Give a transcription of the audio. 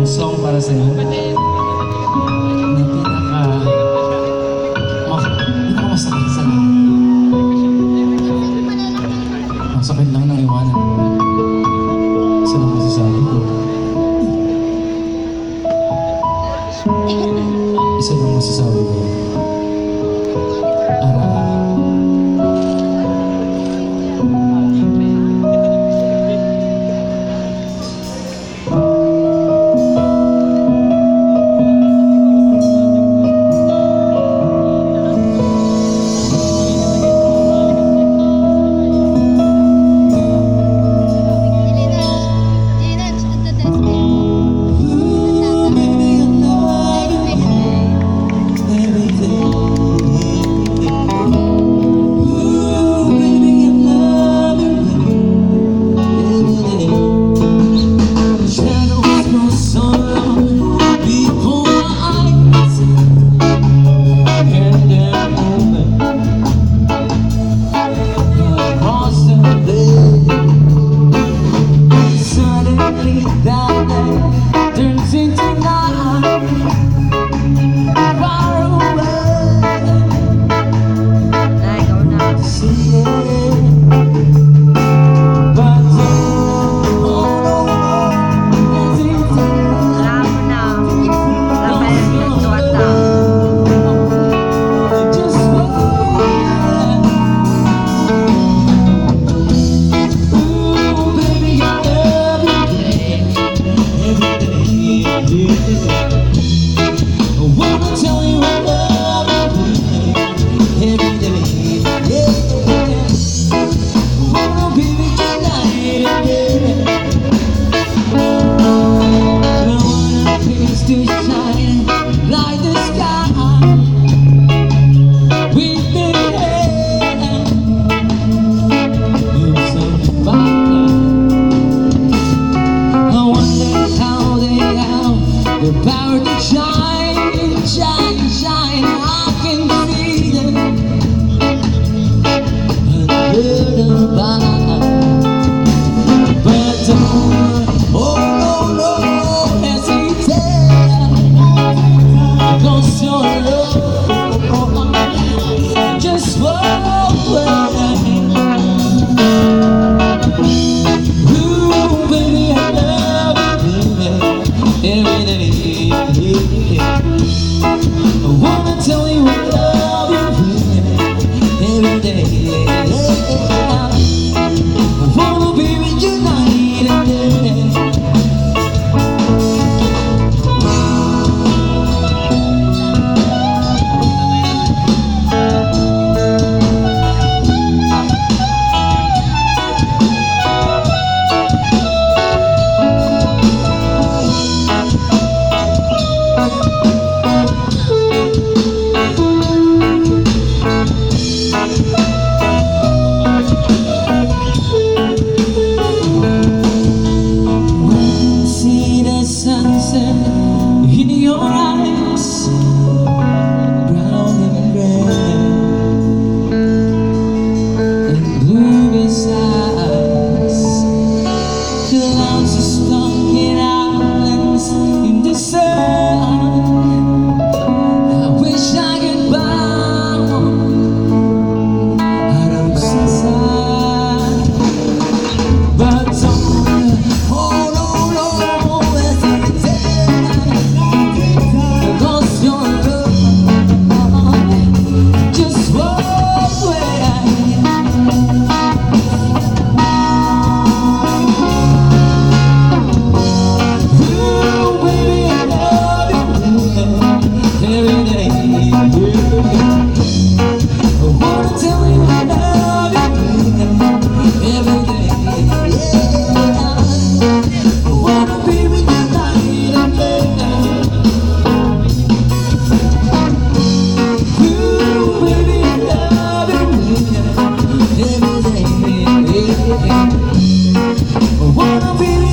song para sa'yo na pinakamasakit sa lahat. Ang sakit lang ng iwanan. Isa lang masasabi ko. Isa lang masasabi ko. Turns into night, far away. Nay, go na. See it, but Wala mo na. Wala pa yung nagtuwata. just ooh, baby, I love you every day. I wanna tell you I love you every day. Yeah, wanna be with you night and day. I want our face to shine like the sky. With the air, you're so fine. I wonder how they have the power to shine, shine, shine. I can see them under the vine. But don't, oh no, no, hesitate. Because your love just flow away. Ooh, baby, I love you every day. I wanna tell you I love you every day. I wanna be with you night and day. See the sunset in your eyes, brown and red, and blue besides. Clouds are stuck in islands in the sun. I wish I could bound out of sunshine, but don't. Oh no, no, hesitate. Because your love just flows away. Ooh, baby, I love you every day. I wanna tell you I love you every day. Yeah. I wanna be with you night and day. Ooh, baby, I love you every day. I wanna be with